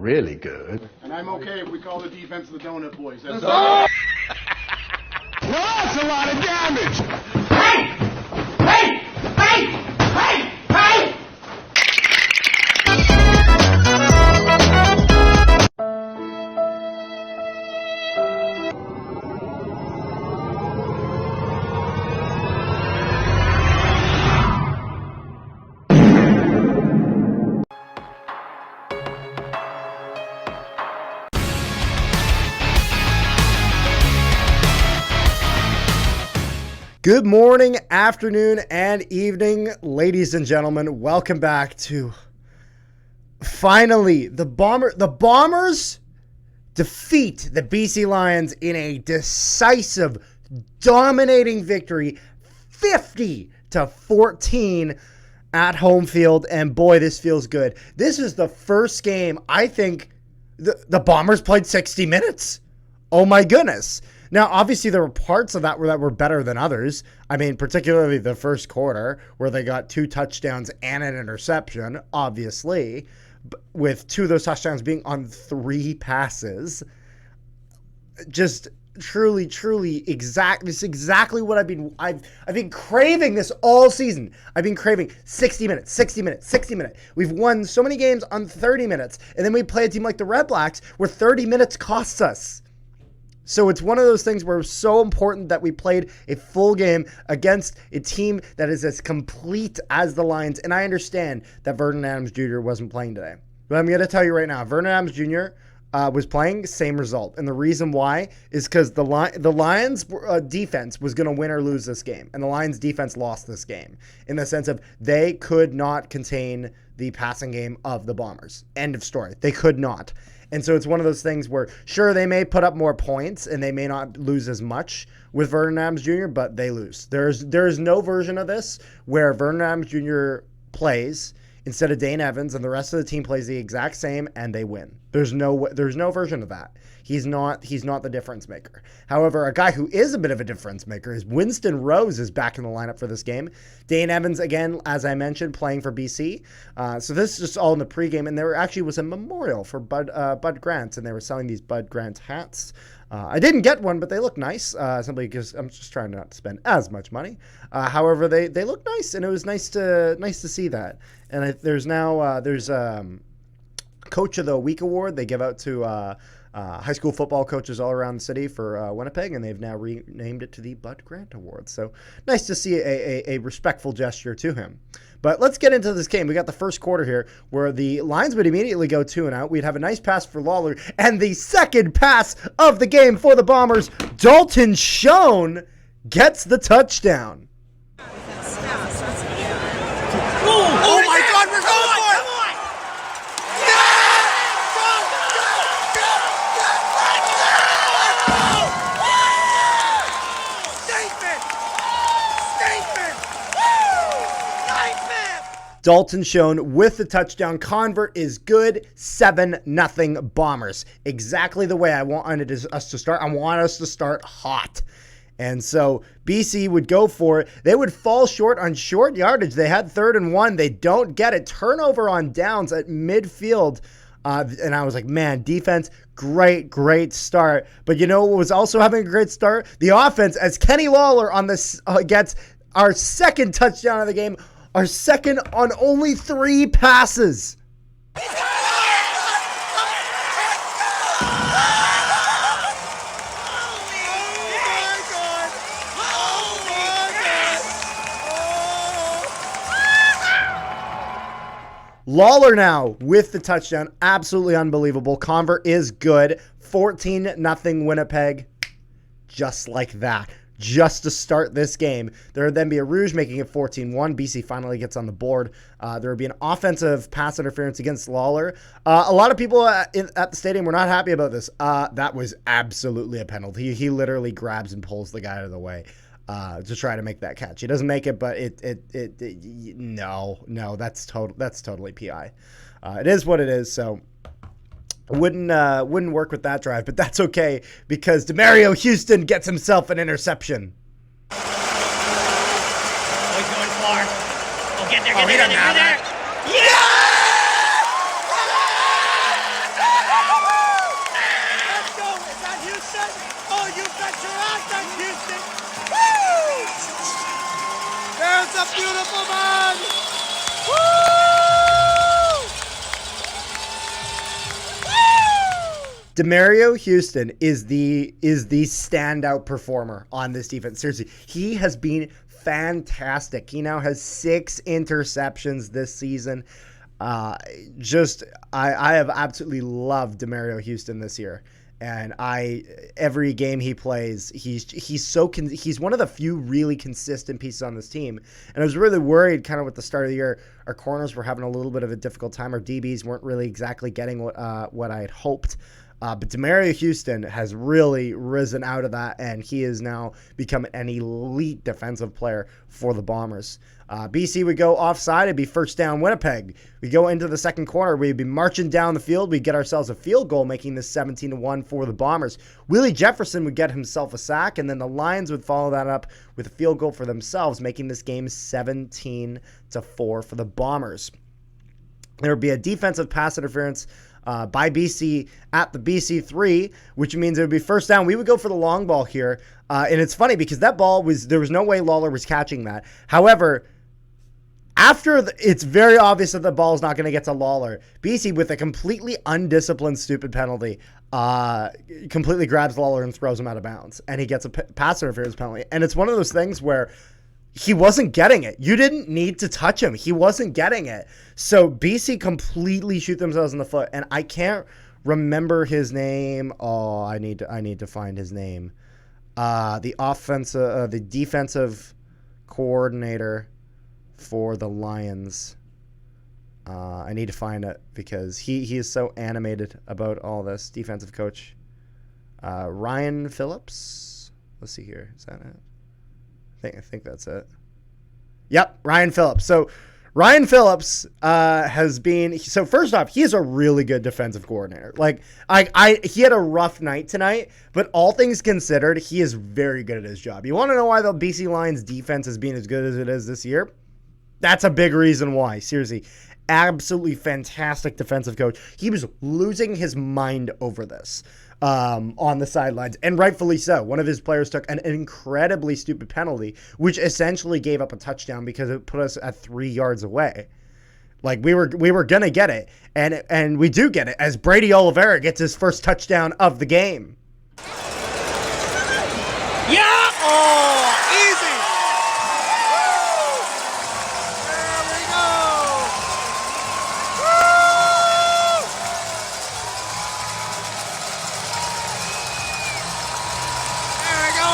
really good. And I'm okay if we call the defense the Donut Boys. That's Well, that's a lot of damage! Hey! Hey! Hey! Hey! Hey! Good morning, afternoon, and evening, ladies and gentlemen. Welcome back to finally the Bombers defeat the BC Lions in a decisive, dominating victory, 50-14 at home field. And boy, this feels good. This is the first game I think the Bombers played 60 minutes. Oh my goodness. Now, obviously, there were parts of that were better than others. I mean, particularly the first quarter, where they got 2 touchdowns and an interception, obviously, with 2 of those touchdowns being on 3 passes. Just truly, this is exactly what I've been craving this all season. I've been craving 60 minutes. We've won so many games on 30 minutes, and then we play a team like the Red Blacks where 30 minutes costs us. So it's one of those things where it's so important that we played a full game against a team that is as complete as the Lions. And I understand that Vernon Adams Jr. wasn't playing today. But I'm going to tell you right now, Vernon Adams Jr. Was playing, same result. And the reason why is because the Lions defense was going to win or lose this game. And the Lions defense lost this game in the sense of they could not contain the passing game of the Bombers. End of story. They could not. And so it's one of those things where, sure, they may put up more points and they may not lose as much with Vernon Adams Jr., but they lose. There's no version of this where Vernon Adams Jr. plays instead of Dane Evans and the rest of the team plays the exact same and they win. There's no version of that. He's not the difference maker. However, a guy who is a bit of a difference maker is Winston Rose is back in the lineup for this game. Dane Evans, again, as I mentioned, playing for BC. So this is just all in the pregame, and there actually was a memorial for Bud Grant, and they were selling these Bud Grant hats. I didn't get one, but they look nice, simply because I'm just trying not to spend as much money. However, they look nice, and it was nice to see that. And there's Coach of the Week award they give out to high school football coaches all around the city for Winnipeg, and they've now renamed it to the Bud Grant Award. So nice to see a respectful gesture to him. But let's get into this game. We got the first quarter here where the Lions would immediately go 2 and out. We'd have a nice pass for Lawler, and the second pass of the game for the Bombers, Dalton Schoen gets the touchdown. Oh my God, we're going for it! Dalton Schoen with the touchdown. Convert is good. 7-0 Bombers. Exactly the way I wanted us to start. I want us to start hot. And so BC would go for it. They would fall short on short yardage. They had 3rd and 1. They don't get it. Turnover on downs at midfield. And I was like, man, defense, great start. But you know what was also having a great start? The offense, as Kenny Lawler on this gets our second touchdown of the game. Our second on only 3 passes. Lawler now with the touchdown. Absolutely unbelievable. Convert is good. 14-0 Winnipeg. Just like that. Just to start this game. There would then be a Rouge making it 14-1. BC finally gets on the board. There would be an offensive pass interference against Lawler. A lot of people at the stadium were not happy about this. That was absolutely a penalty. He literally grabs and pulls the guy out of the way to try to make that catch. He doesn't make it, but no, that's totally PI. It is what it is. So wouldn't work with that drive, but that's okay because DeMario Houston gets himself an interception. Always going far. Get there. Yeah! beautiful, man! Woo! Demario Houston is the standout performer on this defense. Seriously, he has been fantastic. He now has 6 interceptions this season. I have absolutely loved Demario Houston this year. And every game he plays, he's one of the few really consistent pieces on this team. And I was really worried kind of with the start of the year. Our corners were having a little bit of a difficult time. Our DBs weren't really exactly getting what I had hoped. But Demario Houston has really risen out of that, and he has now become an elite defensive player for the Bombers. BC would go offside. It'd be first down Winnipeg. We go into the second quarter. We'd be marching down the field. We'd get ourselves a field goal, making this 17-1 for the Bombers. Willie Jefferson would get himself a sack, and then the Lions would follow that up with a field goal for themselves, making this game 17-4 for the Bombers. There would be a defensive pass interference by BC at the BC-3, which means it would be first down. We would go for the long ball here. And it's funny because that ball there was no way Lawler was catching that. However, it's very obvious that the ball is not going to get to Lawler. BC, with a completely undisciplined, stupid penalty, completely grabs Lawler and throws him out of bounds. And he gets a pass interference penalty. And it's one of those things where he wasn't getting it. You didn't need to touch him. He wasn't getting it. So BC completely shoot themselves in the foot. And I can't remember his name. Oh, I need to find his name. The defensive coordinator for the Lions. I need to find it because he is so animated about all this. Defensive coach. Ryan Phillips. Let's see here. Is that it? I think that's it. Yep, Ryan Phillips. So Ryan Phillips has been. So first off, he is a really good defensive coordinator. Like he had a rough night tonight, but all things considered, he is very good at his job. You want to know why the BC Lions defense has been as good as it is this year? That's a big reason why. Seriously, absolutely fantastic defensive coach. He was losing his mind over this. On the sidelines, and rightfully so. One of his players took an incredibly stupid penalty, which essentially gave up a touchdown because it put us at 3 yards away. Like we were gonna get it, and we do get it as Brady Oliveira gets his first touchdown of the game. Yeah! Oh, easy! There we go! Woo! There we go!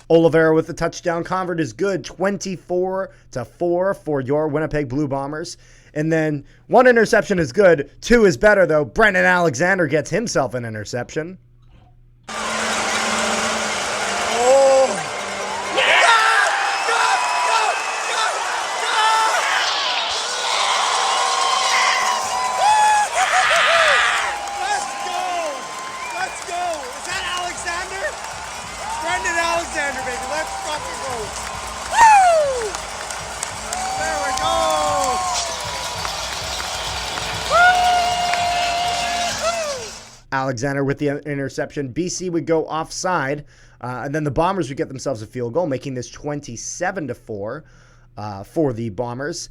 Oliveira with the touchdown. Convert is good. 24-4 for your Winnipeg Blue Bombers. And then 1 interception is good. 2 is better, though. Brendan Alexander gets himself an interception. Alexander, baby, let's fucking go. Woo! There we go. Woo! Alexander with the interception. BC would go offside, and then the Bombers would get themselves a field goal, making this 27-4 for the Bombers.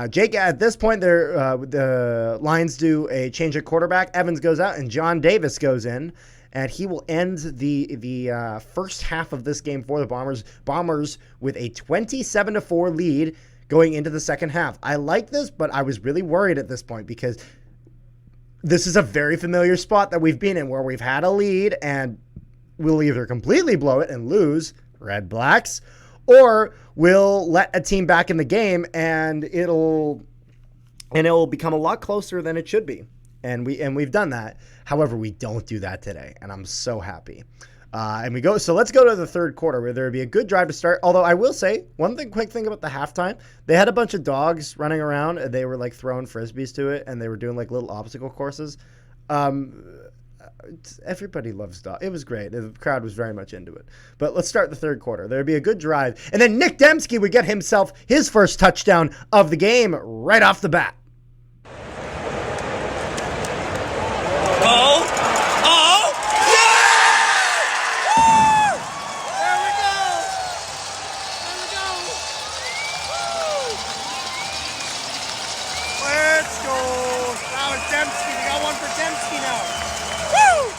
Jake, at this point, the Lions do a change at quarterback. Evans goes out, and John Davis goes in. And he will end the first half of this game for the Bombers. Bombers with a 27-4 lead going into the second half. I like this, but I was really worried at this point because this is a very familiar spot that we've been in where we've had a lead and we'll either completely blow it and lose, Red Blacks, or we'll let a team back in the game and it'll become a lot closer than it should be. And we've done that. However, we don't do that today, and I'm so happy. So let's go to the third quarter where there would be a good drive to start. Although I will say quick thing about the halftime, they had a bunch of dogs running around and they were like throwing frisbees to it and they were doing like little obstacle courses. Everybody loves dogs. It was great. The crowd was very much into it. But let's start the third quarter. There would be a good drive, and then Nick Dembski would get himself his first touchdown of the game right off the bat. Oh! Oh! Yeah! Woo! There we go! There we go! Woo! Let's go! That was Dembski. We got one for Dembski now. Woo!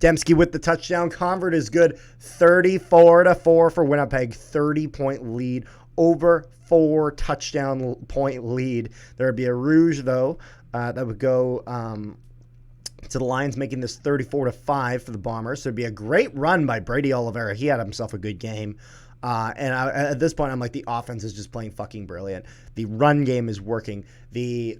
Dembski with the touchdown. Convert is good. 34-4 for Winnipeg. 30-point lead. Over 4 touchdown point lead. There would be a rouge, though, that would go to the Lions, making this 34-5 for the Bombers. So it'd be a great run by Brady Oliveira. He had himself a good game. At this point, I'm like, the offense is just playing fucking brilliant. The run game is working. The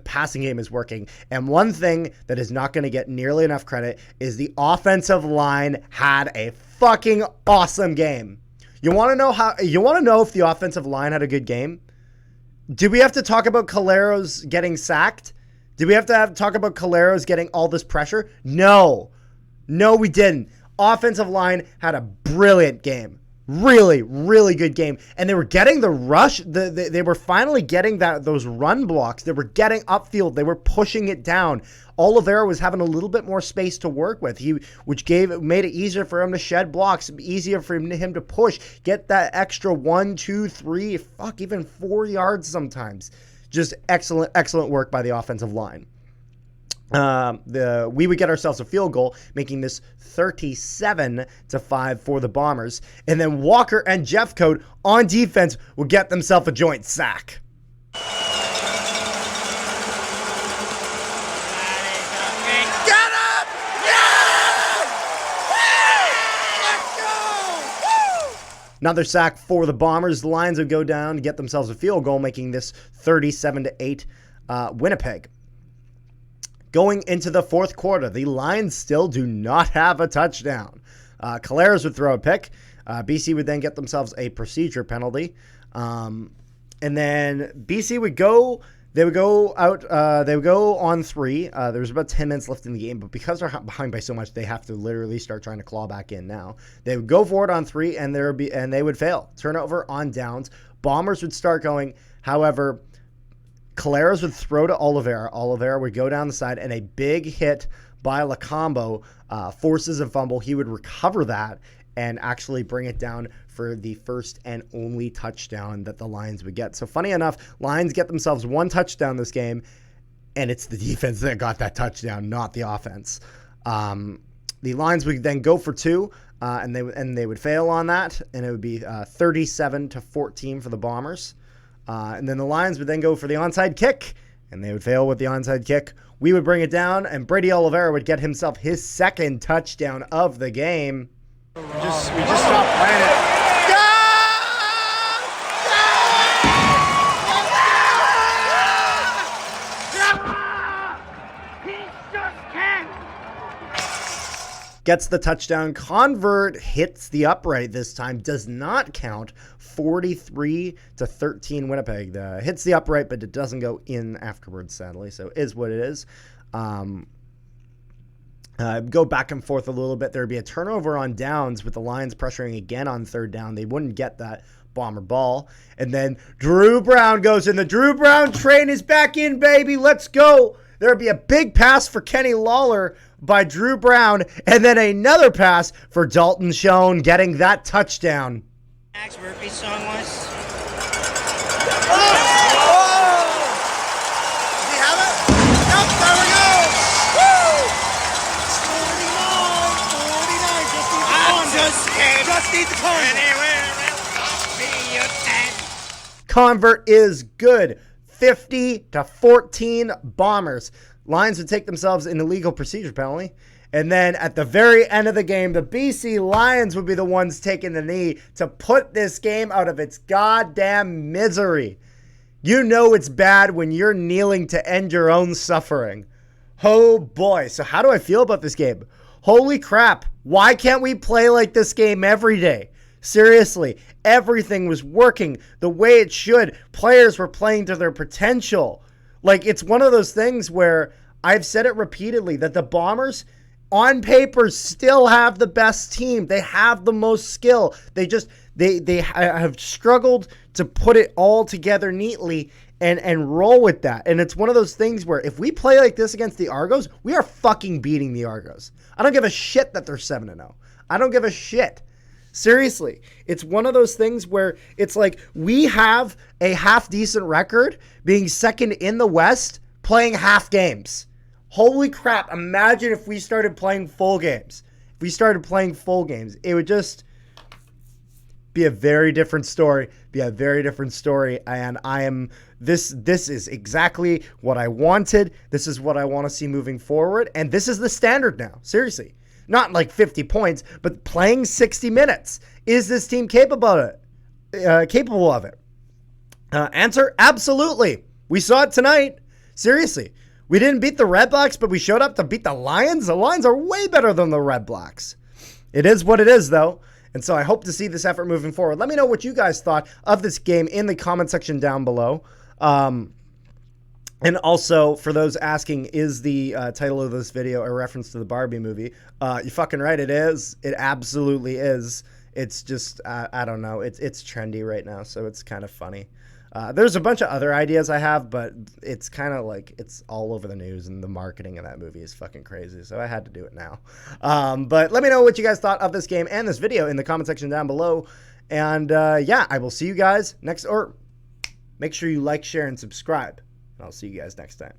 passing game is working. And one thing that is not going to get nearly enough credit is the offensive line had a fucking awesome game. You want to know if the offensive line had a good game? Do we have to talk about Caleros getting sacked? Do we have to talk about Caleros getting all this pressure? No, we didn't. Offensive line had a brilliant game. Really, really good game. And they were getting the rush. They were finally getting those run blocks. They were getting upfield. They were pushing it down. Oliveira was having a little bit more space to work with, which made it easier for him to shed blocks, easier for him to push, get that extra 1, 2, 3, even 4 yards sometimes. Just excellent work by the offensive line. We would get ourselves a field goal, making this 37-5 for the Bombers. And then Walker and Jeffcoat on defense would get themselves a joint sack. Another sack for the Bombers. The Lions would go down to get themselves a field goal, making this 37-8 Winnipeg. Going into the fourth quarter, the Lions still do not have a touchdown. Caleros would throw a pick. BC would then get themselves a procedure penalty. And then BC would go... They would go on 3. There was about 10 minutes left in the game, but because they're behind by so much, they have to literally start trying to claw back in now. They would go for it on 3, and they would fail. Turnover on downs. Bombers would start going. However, Caleros would throw to Oliveira. Oliveira would go down the side, and a big hit by Lacombo forces a fumble. He would recover that and actually bring it down for the first and only touchdown that the Lions would get. So funny enough, Lions get themselves 1 touchdown this game, and it's the defense that got that touchdown, not the offense. The Lions would then go for 2, and they would fail on that, and it would be 37-14 for the Bombers. And then the Lions would then go for the onside kick, and they would fail with the onside kick. We would bring it down, and Brady Oliveira would get himself his 2nd touchdown of the game. We just stopped playing it. Gets the touchdown. Convert hits the upright this time. Does not count. 43-13 Winnipeg. Hits the upright, but it doesn't go in afterwards, sadly. So it is what it is. Go back and forth a little bit. There would be a turnover on downs with the Lions pressuring again on 3rd down. They wouldn't get that Bomber ball. And then Drew Brown goes in. The Drew Brown train is back in, baby. Let's go. There would be a big pass for Kenny Lawler by Drew Brown, and then another pass for Dalton Schoen, getting that touchdown. Max Murphy's song was. Does he have it? Nope, there we go. Woo! 49. Just need the convert. Convert is good. 50-14 Bombers. Lions would take themselves an illegal procedure penalty. And then at the very end of the game, the BC Lions would be the ones taking the knee to put this game out of its goddamn misery. You know it's bad when you're kneeling to end your own suffering. Oh boy. So how do I feel about this game? Holy crap. Why can't we play like this game every day? Seriously, everything was working the way it should. Players were playing to their potential. Like, it's one of those things where I've said it repeatedly that the Bombers, on paper, still have the best team. They have the most skill. They have struggled to put it all together neatly. and roll with that. And it's one of those things where if we play like this against the Argos, we are fucking beating the Argos. I don't give a shit that they're 7-0. I don't give a shit. Seriously, it's one of those things where it's like we have a half decent record being second in the West playing half games. Holy crap. Imagine if we started playing full games. If we started playing full games, it would just be a very different story. And this is exactly what I wanted. This is what I want to see moving forward. And this is the standard now. Seriously. Not like 50 points, but playing 60 minutes. Is this team capable of it? Answer, absolutely. We saw it tonight. Seriously. We didn't beat the Red Blacks, but we showed up to beat the Lions. The Lions are way better than the Red Blacks. It is what it is, though. And so I hope to see this effort moving forward. Let me know what you guys thought of this game in the comment section down below. And also, for those asking, is the title of this video a reference to the Barbie movie? You're fucking right, it is. It absolutely is. It's just, I don't know. It's trendy right now, so it's kind of funny. There's a bunch of other ideas I have, but it's kind of like it's all over the news, and the marketing of that movie is fucking crazy, so I had to do it now. But let me know what you guys thought of this game and this video in the comment section down below. And yeah, I will see you guys next, or make sure you like, share, and subscribe. I'll see you guys next time.